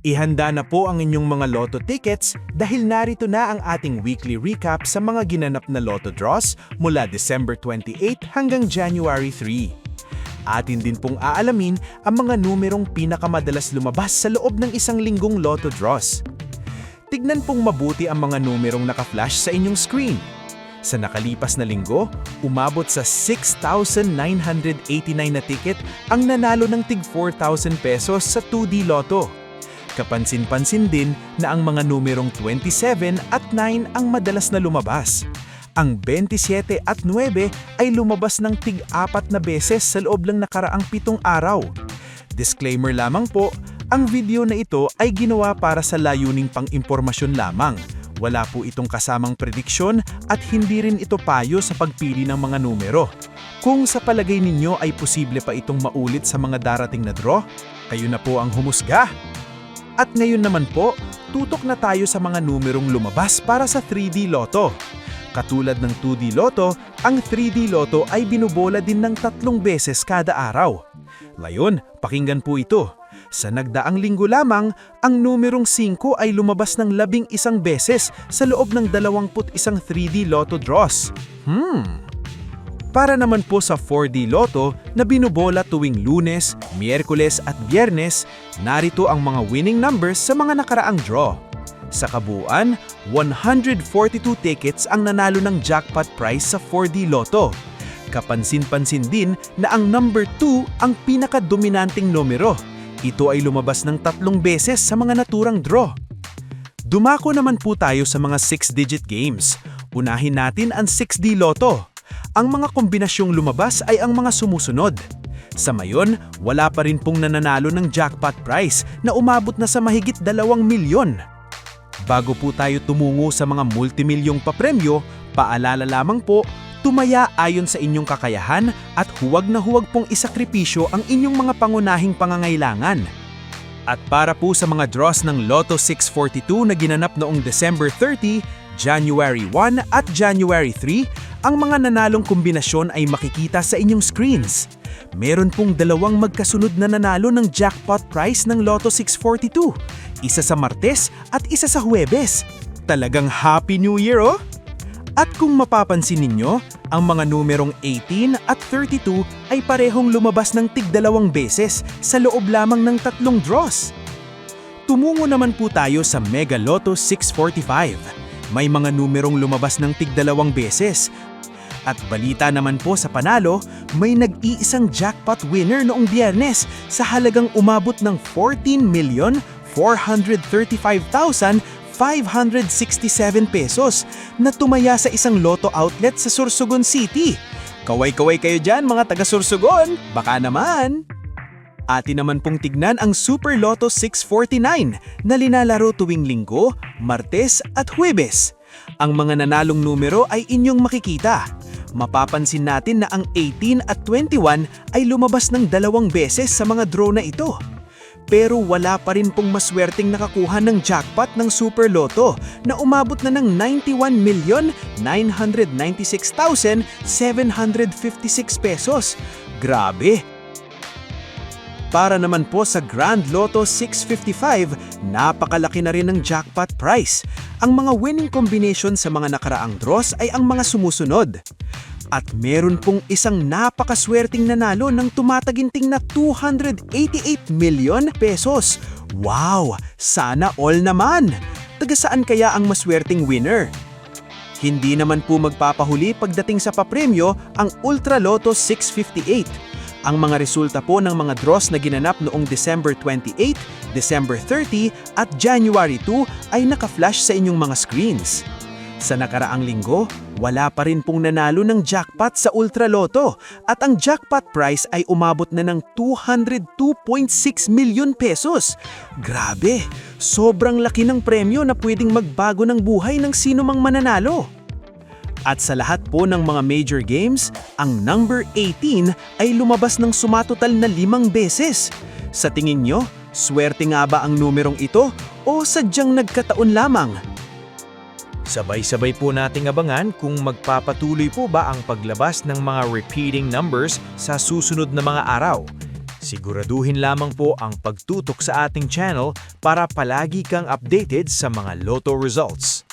Ihanda na po ang inyong mga lotto tickets dahil narito na ang ating weekly recap sa mga ginanap na lotto draws mula December 28 hanggang January 3. Atin din pong aalamin ang mga numerong pinakamadalas lumabas sa loob ng isang linggong lotto draws. Tignan pong mabuti ang mga numerong naka-flash sa inyong screen. Sa nakalipas na linggo, umabot sa 6,989 na ticket ang nanalo ng tig 4,000 pesos sa 2D Lotto. Kapansin-pansin din na ang mga numerong 27 at 9 ang madalas na lumabas. Ang 27 at 9 ay lumabas ng tig 4 na beses sa loob lang nakaraang 7 araw. Disclaimer lamang po, ang video na ito ay ginawa para sa layuning pang-impormasyon lamang. Wala po itong kasamang prediksyon at hindi rin ito payo sa pagpili ng mga numero. Kung sa palagay ninyo ay posible pa itong maulit sa mga darating na draw, kayo na po ang humusga. At ngayon naman po, tutok na tayo sa mga numerong lumabas para sa 3D Lotto. Katulad ng 2D Lotto, ang 3D Lotto ay binubola din ng 3 beses kada araw. Ngayon, pakinggan po ito. Sa nagdaang linggo lamang, ang numerong 5 ay lumabas ng 11 beses sa loob ng 21 3D Lotto draws. Para naman po sa 4D Lotto na binubola tuwing Lunes, Miyerkules at Biyernes, narito ang mga winning numbers sa mga nakaraang draw. Sa kabuuan, 142 tickets ang nanalo ng jackpot prize sa 4D Lotto. Kapansin-pansin din na ang number 2 ang pinakadominanting numero. Ito ay lumabas ng 3 beses sa mga naturang draw. Dumako naman po tayo sa mga 6-digit games. Unahin natin ang 6D Lotto. Ang mga kombinasyong lumabas ay ang mga sumusunod. Sa mayon, wala pa rin pong nananalo ng jackpot prize na umabot na sa mahigit 2 milyon. Bago po tayo tumungo sa mga multimilyong papremyo, paalala lamang po, tumaya ayon sa inyong kakayahan at huwag na huwag pong isakripisyo ang inyong mga pangunahing pangangailangan. At para po sa mga draws ng Lotto 642 na ginanap noong December 30, January 1 at January 3, ang mga nanalong kombinasyon ay makikita sa inyong screens. Meron pong 2 magkasunod na nanalo ng jackpot prize ng Lotto 642, isa sa Martes at isa sa Huwebes. Talagang Happy New Year, oh! At kung mapapansin ninyo, ang mga numerong 18 at 32 ay parehong lumabas ng tig 2 beses sa loob lamang ng 3 draws. Tumungo naman po tayo sa Mega Lotto 645. May mga numerong lumabas ng tig 2 beses. At balita naman po sa panalo, may nag-iisang jackpot winner noong Biyernes sa halagang umabot ng 14,435,567 pesos na tumaya sa isang lotto outlet sa Sorsogon City. Kaway-kaway kayo dyan mga taga Sorsogon, baka naman! Atin naman pong tignan ang Super Lotto 649 na linalaro tuwing Linggo, Martes at Huwebes. Ang mga nanalong numero ay inyong makikita. Mapapansin natin na ang 18 at 21 ay lumabas ng 2 beses sa mga draw na ito. Pero wala pa rin pong maswerteng nakakuha ng jackpot ng Super Lotto na umabot na ng 91,996,756 pesos. Grabe! Para naman po sa Grand Lotto 655, napakalaki na rin ng jackpot prize. Ang mga winning combination sa mga nakaraang draws ay ang mga sumusunod. At meron pong isang napakaswerteng nanalo ng tumataginting na 288 million pesos. Wow! Sana all naman! Taga saan kaya ang maswerteng winner? Hindi naman po magpapahuli pagdating sa papremyo ang Ultra Lotto 658. Ang mga resulta po ng mga draws na ginanap noong December 28, December 30 at January 2 ay naka-flash sa inyong mga screens. Sa nakaraang linggo, wala pa rin pong nanalo ng jackpot sa Ultra Lotto at ang jackpot prize ay umabot na ng 202.6 million pesos. Grabe! Sobrang laki ng premyo na pwedeng magbago ng buhay ng sino mang mananalo. At sa lahat po ng mga major games, ang number 18 ay lumabas ng sumatotal na 5 beses. Sa tingin nyo, swerte nga ba ang numerong ito o sadyang nagkataon lamang? Sabay-sabay po nating abangan kung magpapatuloy po ba ang paglabas ng mga repeating numbers sa susunod na mga araw. Siguraduhin lamang po ang pagtutok sa ating channel para palagi kang updated sa mga Lotto results.